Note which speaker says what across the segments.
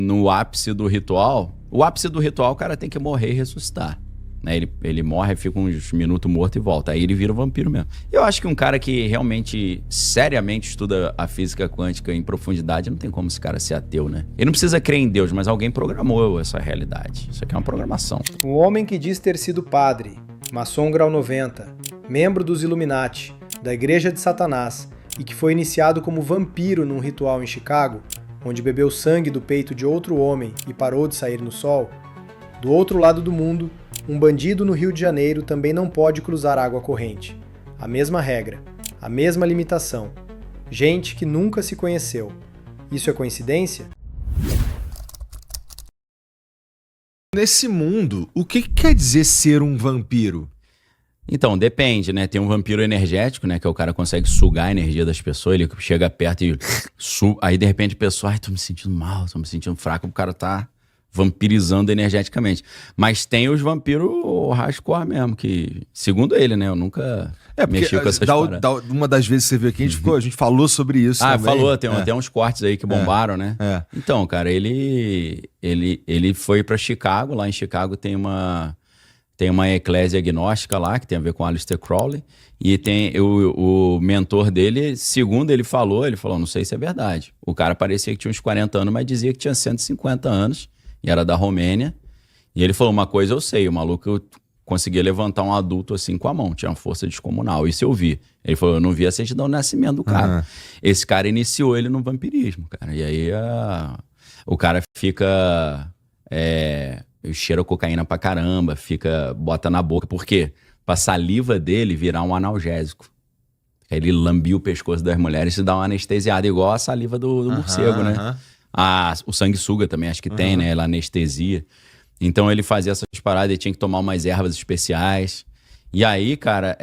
Speaker 1: no ápice do ritual, o ápice do ritual o cara tem que morrer e ressuscitar. Né? Ele morre, fica uns minutos morto e volta. Aí ele vira um vampiro mesmo. Eu acho que um cara que realmente, seriamente estuda a física quântica em profundidade, não tem como esse cara ser ateu, né? Ele não precisa crer em Deus, mas alguém programou essa realidade. Isso aqui é uma programação.
Speaker 2: Um homem que diz ter sido padre, maçom grau 90, membro dos Illuminati, da Igreja de Satanás, e que foi iniciado como vampiro num ritual em Chicago, onde bebeu sangue do peito de outro homem e parou de sair no sol. Do outro lado do mundo, um bandido no Rio de Janeiro também não pode cruzar água corrente. A mesma regra, a mesma limitação. Gente que nunca se conheceu. Isso é coincidência?
Speaker 3: Nesse mundo, o que quer dizer ser um vampiro?
Speaker 1: Então, depende, né? Tem um vampiro energético, né? Que o cara consegue sugar a energia das pessoas, ele chega perto e... Aí, de repente, a pessoa... Ai, tô me sentindo mal, tô me sentindo fraco, o cara tá vampirizando energeticamente. Mas tem os vampiros hardcore mesmo, que, segundo ele, né? Eu nunca mexi com essas paradas.
Speaker 3: Uma das vezes que você veio aqui, a gente falou sobre isso também.
Speaker 1: Falou, tem até uns cortes aí que bombaram, né? Então, cara, ele foi pra Chicago, lá em Chicago tem uma eclésia agnóstica lá, que tem a ver com Aleister Crowley, e tem o mentor dele, segundo ele falou, não sei se é verdade. O cara parecia que tinha uns 40 anos, mas dizia que tinha 150 anos, e era da Romênia, e ele falou, uma coisa eu sei, o maluco conseguia levantar um adulto assim com a mão, tinha uma força descomunal, isso eu vi. Ele falou, eu não vi a certidão de nascimento do cara. Esse cara iniciou ele no vampirismo, cara, e aí o cara fica... cheira cocaína pra caramba, bota na boca. Por quê? Pra saliva dele virar um analgésico. Aí ele lambia o pescoço das mulheres e dá uma anestesiada, igual a saliva do morcego, né? O sanguessuga também, acho que tem, né? Ela anestesia. Então ele fazia essas paradas, ele tinha que tomar umas ervas especiais. E aí, cara,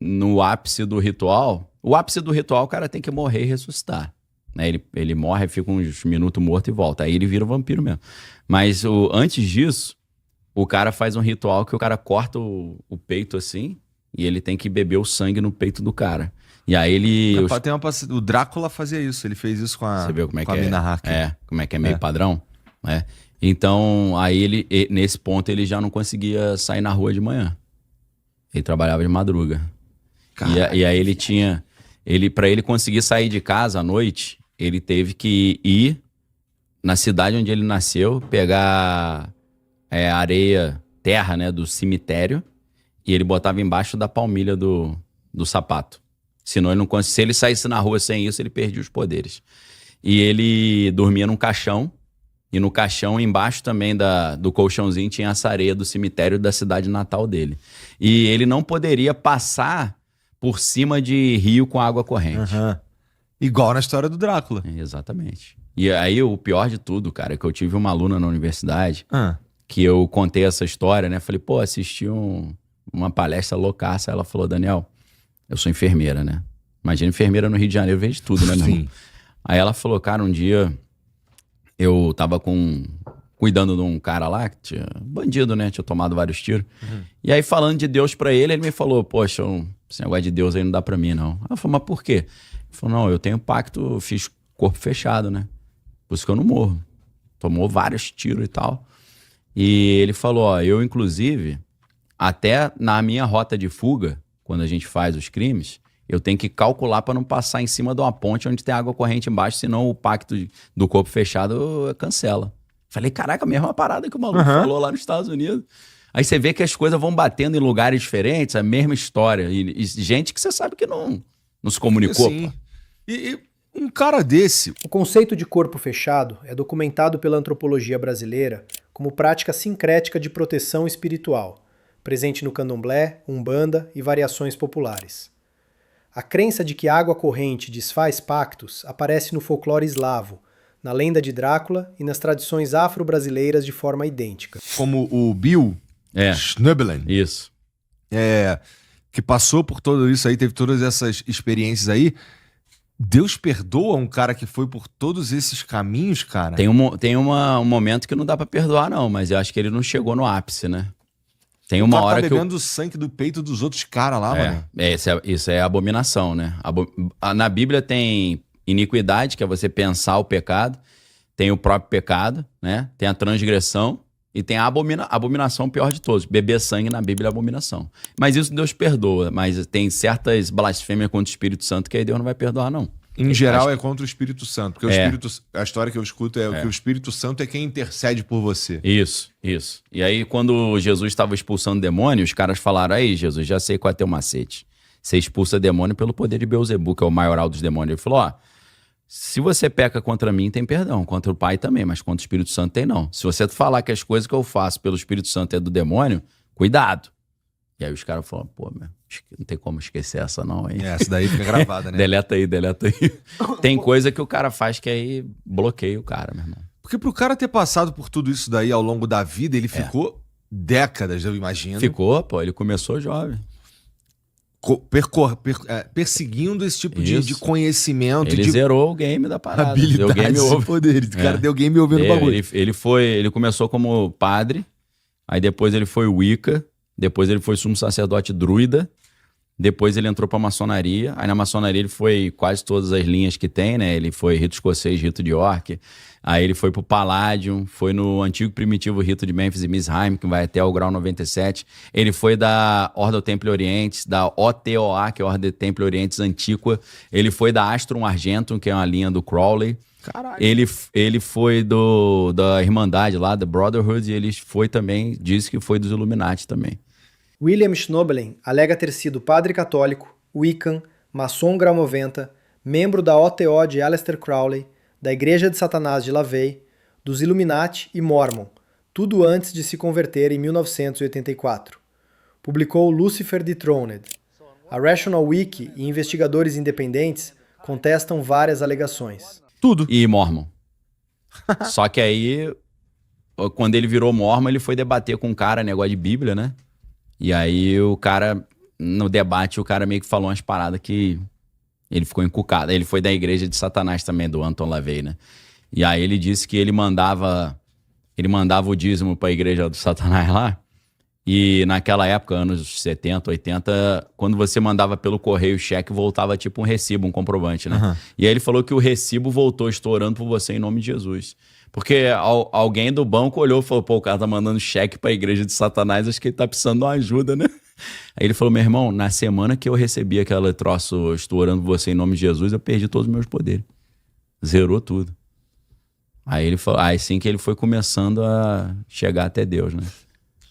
Speaker 1: no ápice do ritual, o cara tem que morrer e ressuscitar. Né? Ele morre, fica uns minutos morto e volta. Aí ele vira um vampiro mesmo. Mas antes disso, o cara faz um ritual que o cara corta o peito assim e ele tem que beber o sangue no peito do cara. E aí ele...
Speaker 3: O Drácula fazia isso, ele fez isso com a,
Speaker 1: Você viu como é
Speaker 3: com
Speaker 1: que
Speaker 3: a Mina Harker.
Speaker 1: Como é que é meio padrão? Né? Então, aí nesse ponto ele já não conseguia sair na rua de manhã. Ele trabalhava de madruga. E aí ele tinha... Pra ele conseguir sair de casa à noite, ele teve que ir na cidade onde ele nasceu, pegar areia, terra, né, do cemitério, e ele botava embaixo da palmilha do sapato. Senão ele não conseguia. Se ele saísse na rua sem isso, ele perdia os poderes. E ele dormia num caixão, e no caixão, embaixo também do colchãozinho, tinha essa areia do cemitério da cidade natal dele. E ele não poderia passar por cima de rio com água corrente.
Speaker 3: Igual na história do Drácula.
Speaker 1: Exatamente. E aí o pior de tudo, cara, é que eu tive uma aluna na universidade que eu contei essa história, né? Falei, pô, assisti uma palestra loucaça. Ela falou, Daniel, eu sou enfermeira, né? Imagina, enfermeira no Rio de Janeiro, vejo tudo, né, meu irmão? Aí ela falou, cara, um dia eu tava cuidando de um cara lá, que tinha bandido, né? Tinha tomado vários tiros. E aí, falando de Deus pra ele me falou, poxa, esse negócio de Deus aí não dá pra mim, não. Ela falou, mas por quê? Ele falou, não, eu tenho pacto, fiz corpo fechado, né? Por isso que eu não morro. Tomou vários tiros e tal. E ele falou, ó, eu inclusive, até na minha rota de fuga, quando a gente faz os crimes, eu tenho que calcular para não passar em cima de uma ponte onde tem água corrente embaixo, senão o pacto do corpo fechado cancela. Falei, caraca, a mesma parada que o maluco falou lá nos Estados Unidos. Aí você vê que as coisas vão batendo em lugares diferentes, a mesma história. E gente que você sabe que não se comunicou.
Speaker 3: Sim. E um cara desse...
Speaker 2: O conceito de corpo fechado é documentado pela antropologia brasileira como prática sincrética de proteção espiritual, presente no candomblé, umbanda e variações populares. A crença de que água corrente desfaz pactos aparece no folclore eslavo, na lenda de Drácula e nas tradições afro-brasileiras de forma idêntica.
Speaker 3: Como o Bill Schnoebelen.
Speaker 1: Isso.
Speaker 3: Que passou por tudo isso aí, teve todas essas experiências aí. Deus perdoa um cara que foi por todos esses caminhos, cara?
Speaker 1: Tem um momento que não dá pra perdoar, não, mas eu acho que ele não chegou no ápice, né? Tem uma hora que...
Speaker 3: bebendo o sangue do peito dos outros caras lá, mano.
Speaker 1: Isso é abominação, né? Na Bíblia tem iniquidade, que é você pensar o pecado. tem o próprio pecado, né? Tem a transgressão e tem a abominação pior de todos. Beber sangue na Bíblia é abominação. Mas isso Deus perdoa, mas tem certas blasfêmias contra o Espírito Santo que aí Deus não vai perdoar, não.
Speaker 3: Em geral é contra o Espírito Santo, porque a história que eu escuto é que o Espírito Santo é quem intercede por você.
Speaker 1: Isso. E aí quando Jesus estava expulsando demônio, os caras falaram, aí Jesus, já sei qual é teu macete. Você expulsa demônio pelo poder de Beelzebub, que é o maioral dos demônios. Ele falou, se você peca contra mim, tem perdão. Contra o Pai também, mas contra o Espírito Santo tem não. Se você falar que as coisas que eu faço pelo Espírito Santo é do demônio, cuidado. E aí os caras falaram, não tem como esquecer essa não, hein?
Speaker 3: Essa daí fica gravada, né?
Speaker 1: deleta aí. Tem coisa que o cara faz que aí bloqueia o cara, meu irmão.
Speaker 3: Porque pro cara ter passado por tudo isso daí ao longo da vida, ele ficou décadas, eu imagino.
Speaker 1: Ficou, ele começou jovem.
Speaker 3: Perseguindo esse tipo de conhecimento.
Speaker 1: Ele zerou o game da parada.
Speaker 3: Habilidades, game over. Poder. O cara deu game over no bagulho.
Speaker 1: Ele começou como padre, aí depois ele foi Wicca, depois ele foi sumo sacerdote druida, depois ele entrou pra maçonaria, aí na maçonaria ele foi quase todas as linhas que tem, né? Ele foi rito escocês, rito de York, aí ele foi pro Palladium, foi no antigo primitivo rito de Memphis e Misraim, que vai até o grau 97, ele foi da Ordem do Templo Orientes, da OTOA, que é a Ordem do Templo Orientes Antiqua, ele foi da Astrum Argentum, que é uma linha do Crowley.
Speaker 3: Caralho.
Speaker 1: Ele foi da Irmandade lá, da Brotherhood, e ele foi também, disse que foi dos Illuminati também.
Speaker 2: William Schnoebelen alega ter sido padre católico, Wiccan, maçom grau 90, membro da OTO de Aleister Crowley, da Igreja de Satanás de LaVey, dos Illuminati e Mormon, tudo antes de se converter em 1984. Publicou Lucifer Dethroned. A Rational Wiki e investigadores independentes contestam várias alegações.
Speaker 3: Tudo.
Speaker 1: E Mormon. Só que aí, quando ele virou Mormon, ele foi debater com um cara, negócio de Bíblia, né? E aí o cara, no debate, o cara meio que falou umas paradas que ele ficou encucado. Ele foi da Igreja de Satanás também, do Anton LaVey, né? E aí ele disse que ele mandava o dízimo pra Igreja do Satanás lá. E naquela época, anos 70, 80, quando você mandava pelo correio cheque, voltava tipo um recibo, um comprovante, né? Uhum. E aí ele falou que o recibo voltou estourando por você em nome de Jesus. Porque alguém do banco olhou e falou, o cara tá mandando cheque pra Igreja de Satanás, acho que ele tá precisando de uma ajuda, né? Aí ele falou, meu irmão, na semana que eu recebi aquele troço estourando por você em nome de Jesus, eu perdi todos os meus poderes. Zerou tudo. Aí ele falou, assim que ele foi começando a chegar até Deus, né?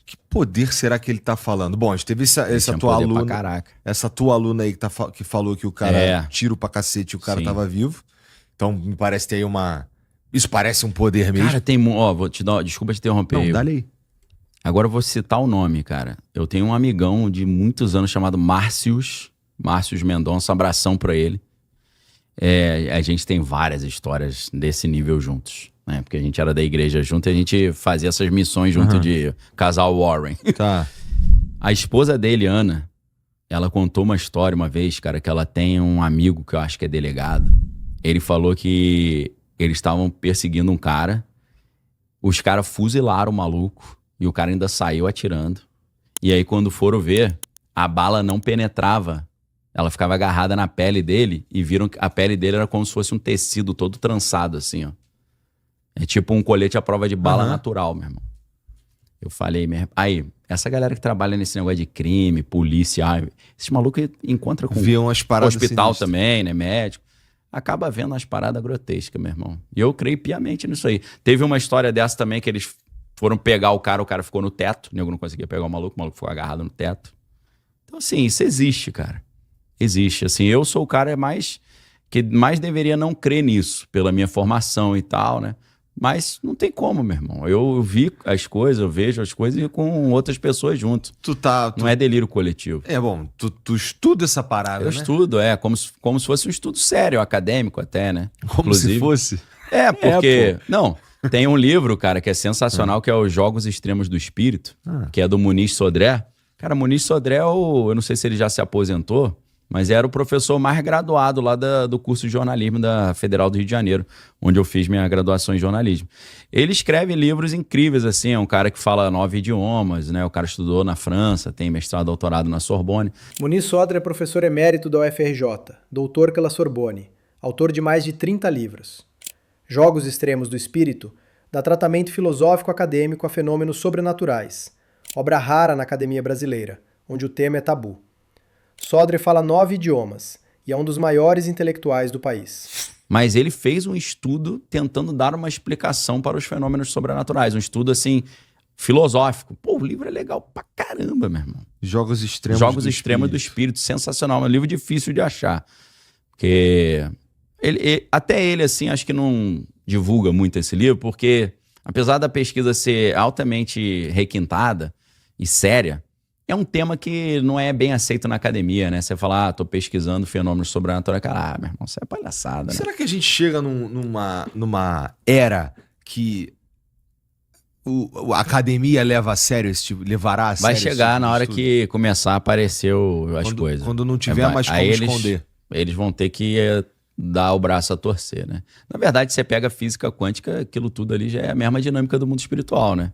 Speaker 3: Que poder será que ele tá falando? Bom, a gente teve essa tua aluna. Essa tua aluna aí que falou que o cara tiro pra cacete e o cara tava vivo. Então, me parece ter aí uma. Isso parece um poder mesmo.
Speaker 1: Cara, tem. Vou te dar. Desculpa te interromper.
Speaker 3: Não, dá-lhe aí.
Speaker 1: Agora eu vou citar o nome, cara. Eu tenho um amigão de muitos anos chamado Márcios Mendonça. Abração pra ele. A gente tem várias histórias desse nível juntos. Né? Porque a gente era da igreja junto e a gente fazia essas missões junto de casal Warren.
Speaker 3: Tá.
Speaker 1: A esposa dele, Ana, ela contou uma história uma vez, cara, que ela tem um amigo que eu acho que é delegado. Ele falou que eles estavam perseguindo um cara, os caras fuzilaram o maluco e o cara ainda saiu atirando. E aí quando foram ver, a bala não penetrava. Ela ficava agarrada na pele dele e viram que a pele dele era como se fosse um tecido todo trançado assim, ó. É tipo um colete à prova de bala natural, meu irmão. Eu falei mesmo. Aí, essa galera que trabalha nesse negócio de crime, polícia, esses malucos encontram com
Speaker 3: umas paradas
Speaker 1: hospital
Speaker 3: sinistras.
Speaker 1: Também, né? Médico. Acaba vendo umas paradas grotescas, meu irmão. E eu creio piamente nisso aí. Teve uma história dessa também que eles foram pegar o cara ficou no teto. O nego não conseguia pegar o maluco ficou agarrado no teto. Então, assim, isso existe, cara. Existe. Assim, eu sou o cara que mais deveria não crer nisso, pela minha formação e tal, né? Mas não tem como, meu irmão. Eu vi as coisas, eu vejo as coisas com outras pessoas junto. Não é delírio coletivo.
Speaker 3: Bom, tu estuda essa parada,
Speaker 1: né? Eu estudo, como se fosse um estudo sério, acadêmico até, né?
Speaker 3: Como se fosse?
Speaker 1: Porque... Não, tem um livro, cara, que é sensacional, que é Os Jogos Extremos do Espírito, que é do Muniz Sodré. Cara, Muniz Sodré, eu não sei se ele já se aposentou, mas era o professor mais graduado lá do curso de jornalismo da Federal do Rio de Janeiro, onde eu fiz minha graduação em jornalismo. Ele escreve livros incríveis, assim, é um cara que fala 9 idiomas, né? O cara estudou na França, tem mestrado, doutorado na Sorbonne.
Speaker 2: Muniz Sodré é professor emérito da UFRJ, doutor pela Sorbonne, autor de mais de 30 livros. Jogos Extremos do Espírito, dá tratamento filosófico acadêmico a fenômenos sobrenaturais, obra rara na academia brasileira, onde o tema é tabu. Sodré fala 9 idiomas e é um dos maiores intelectuais do país.
Speaker 1: Mas ele fez um estudo tentando dar uma explicação para os fenômenos sobrenaturais, um estudo assim filosófico. Pô, o livro é legal pra caramba, meu irmão.
Speaker 3: Jogos Extremos
Speaker 1: do Espírito, sensacional, é um livro difícil de achar. Porque até ele, assim, acho que não divulga muito esse livro, porque apesar da pesquisa ser altamente requintada e séria, é um tema que não é bem aceito na academia, né? Você fala, tô pesquisando fenômenos sobrenaturais, cara, meu irmão, isso é palhaçada, né?
Speaker 3: Será que a gente chega numa era que a academia leva a sério esse tipo, levará a sério?
Speaker 1: Vai chegar na hora que começar a aparecer as coisas.
Speaker 3: Quando não tiver mais como esconder.
Speaker 1: Eles vão ter que dar o braço a torcer, né? Na verdade, você pega a física quântica, aquilo tudo ali já é a mesma dinâmica do mundo espiritual, né?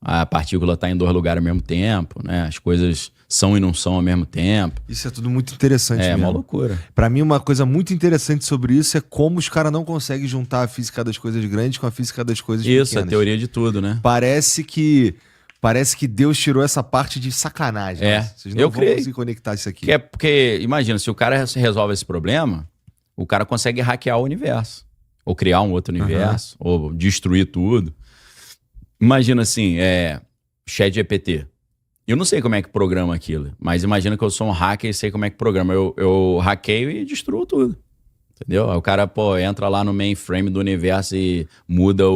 Speaker 1: A partícula está em 2 lugares ao mesmo tempo, né? As coisas são e não são ao mesmo tempo.
Speaker 3: Isso é tudo muito interessante mesmo.
Speaker 1: É uma loucura.
Speaker 3: Pra mim, uma coisa muito interessante sobre isso é como os caras não conseguem juntar a física das coisas grandes com a física das coisas pequenas.
Speaker 1: Isso, a teoria de tudo, né?
Speaker 3: Parece que Deus tirou essa parte de sacanagem.
Speaker 1: É,
Speaker 3: Vocês não vão conseguir conectar isso aqui.
Speaker 1: Porque, imagina, se o cara resolve esse problema, o cara consegue hackear o universo. Ou criar um outro universo, ou destruir tudo. Imagina assim, ChatGPT. Eu não sei como é que programa aquilo, mas imagina que eu sou um hacker e sei como é que programa. Eu hackeio e destruo tudo. Entendeu? Aí o cara, entra lá no mainframe do universo e muda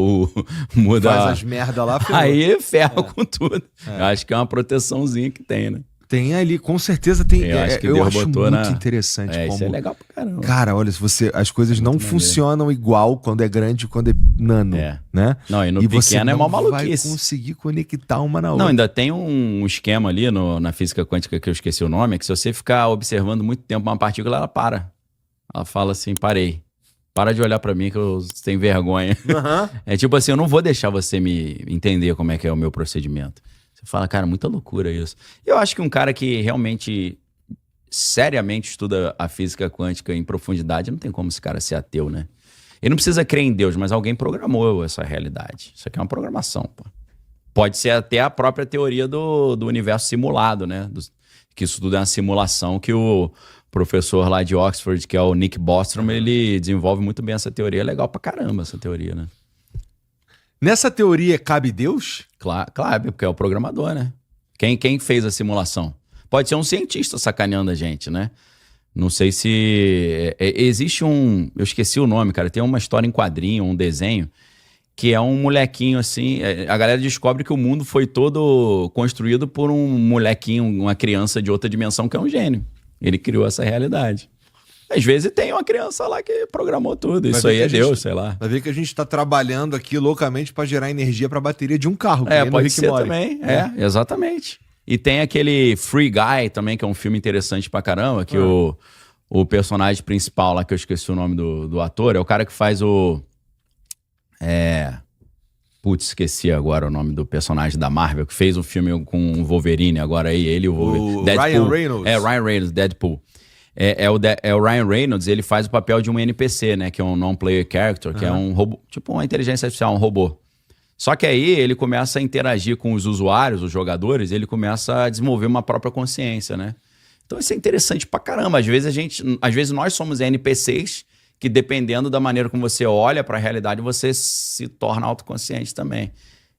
Speaker 3: faz as merda lá.
Speaker 1: Aí ferra com tudo. Eu acho que é uma proteçãozinha que tem, né?
Speaker 3: Tem ali, com certeza tem. Eu acho muito interessante.
Speaker 1: Isso é legal pra caramba.
Speaker 3: Cara, olha, as coisas não funcionam igual quando é grande e quando é nano, né?
Speaker 1: Não, e no pequeno é mó maluquice.
Speaker 3: Vai conseguir conectar uma na outra.
Speaker 1: Não, ainda tem um esquema ali na física quântica que eu esqueci o nome, é que se você ficar observando muito tempo uma partícula, ela para. Ela fala assim, parei. Para de olhar pra mim que eu tenho vergonha. É tipo assim, eu não vou deixar você me entender como é que é o meu procedimento. Você fala, cara, muita loucura isso. Eu acho que um cara que realmente, seriamente estuda a física quântica em profundidade, não tem como esse cara ser ateu, né? Ele não precisa crer em Deus, mas alguém programou essa realidade. Isso aqui é uma programação, pô. Pode ser até a própria teoria do universo simulado, né? Que isso tudo é uma simulação que o professor lá de Oxford, que é o Nick Bostrom, ele desenvolve muito bem essa teoria. É legal pra caramba essa teoria, né?
Speaker 3: Nessa teoria, cabe Deus?
Speaker 1: Claro, porque é o programador, né? Quem fez a simulação? Pode ser um cientista sacaneando a gente, né? Não sei se... existe eu esqueci o nome, cara. Tem uma história em quadrinho, um desenho, que é um molequinho assim... A galera descobre que o mundo foi todo construído por um molequinho, uma criança de outra dimensão, que é um gênio. Ele criou essa realidade. Às vezes tem uma criança lá que programou tudo. Isso aí é Deus, sei lá.
Speaker 3: Vai ver que a gente tá trabalhando aqui loucamente para gerar energia para a bateria de um carro.
Speaker 1: Pode ser também. Exatamente. E tem aquele Free Guy também, que é um filme interessante pra caramba, que o personagem principal lá, que eu esqueci o nome do ator, é o cara que faz o... Putz, esqueci agora o nome do personagem da Marvel, que fez um filme com o Wolverine, agora aí ele e o Wolverine.
Speaker 3: Ryan Reynolds.
Speaker 1: Ryan Reynolds, Deadpool. O Ryan Reynolds, ele faz o papel de um NPC, né? Que é um non-player character, que é um robô, tipo uma inteligência artificial, um robô. Só que aí ele começa a interagir com os usuários, os jogadores, ele começa a desenvolver uma própria consciência, né? Então isso é interessante pra caramba. Às vezes nós somos NPCs que, dependendo da maneira como você olha pra realidade, você se torna autoconsciente também.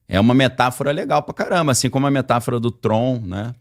Speaker 1: É uma metáfora legal pra caramba, assim como a metáfora do Tron, né?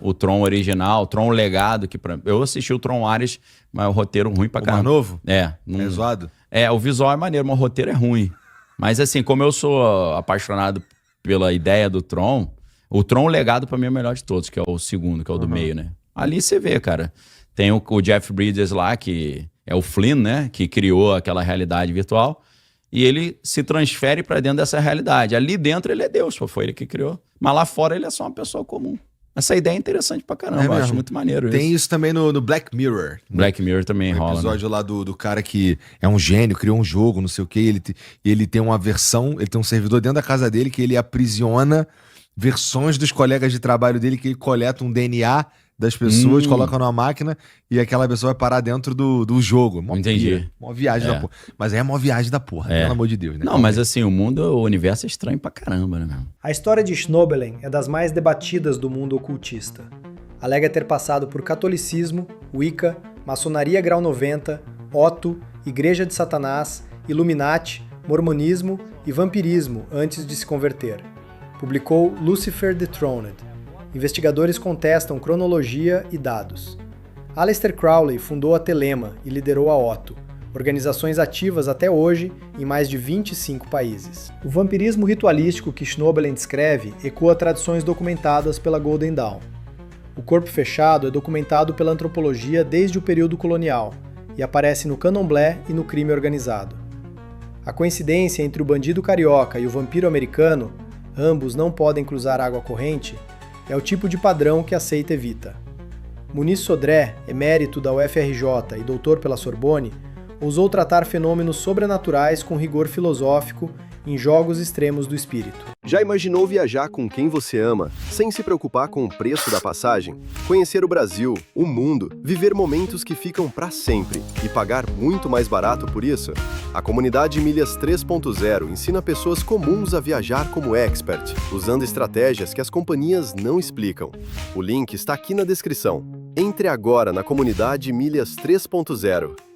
Speaker 1: O Tron original, o Tron Legado, que eu assisti o Tron Ares, mas o roteiro ruim pra caramba.
Speaker 3: O mais novo?
Speaker 1: É
Speaker 3: zoado?
Speaker 1: O visual é maneiro, mas o roteiro é ruim. Mas assim, como eu sou apaixonado pela ideia do Tron, o Tron Legado pra mim é o melhor de todos, que é o segundo, que é o do meio, né? Ali você vê, cara. Tem o Jeff Bridges lá, que é o Flynn, né? Que criou aquela realidade virtual. E ele se transfere para dentro dessa realidade. Ali dentro ele é Deus, foi ele que criou. Mas lá fora ele é só uma pessoa comum. Essa ideia é interessante pra caramba, eu acho muito maneiro
Speaker 3: Tem isso também no Black Mirror.
Speaker 1: Black Mirror também rola.
Speaker 3: O episódio lá do cara que é um gênio, criou um jogo, não sei o quê. Ele tem uma versão, ele tem um servidor dentro da casa dele que ele aprisiona versões dos colegas de trabalho dele, que ele coleta um DNA das pessoas, colocam numa máquina e aquela pessoa vai parar dentro do jogo.
Speaker 1: Entendi.
Speaker 3: Uma viagem da porra. Mas é uma viagem da porra, pelo amor de Deus, né?
Speaker 1: Não, mas assim, o universo é estranho pra caramba, né, meu?
Speaker 2: A história de Schnobelen é das mais debatidas do mundo ocultista. Alega ter passado por catolicismo, Wicca, maçonaria grau 90, Otto, Igreja de Satanás, Illuminati, mormonismo e vampirismo antes de se converter. Publicou Lucifer Dethroned. Investigadores contestam cronologia e dados. Aleister Crowley fundou a Telema e liderou a Otto, organizações ativas até hoje em mais de 25 países. O vampirismo ritualístico que Schnobelen descreve ecoa tradições documentadas pela Golden Dawn. O corpo fechado é documentado pela antropologia desde o período colonial e aparece no candomblé e no crime organizado. A coincidência entre o bandido carioca e o vampiro americano, ambos não podem cruzar água corrente, é o tipo de padrão que a seita evita. Muniz Sodré, emérito da UFRJ e doutor pela Sorbonne, ousou tratar fenômenos sobrenaturais com rigor filosófico em Jogos Extremos do Espírito.
Speaker 4: Já imaginou viajar com quem você ama, sem se preocupar com o preço da passagem? Conhecer o Brasil, o mundo, viver momentos que ficam para sempre e pagar muito mais barato por isso? A comunidade Milhas 3.0 ensina pessoas comuns a viajar como expert, usando estratégias que as companhias não explicam. O link está aqui na descrição. Entre agora na comunidade Milhas 3.0.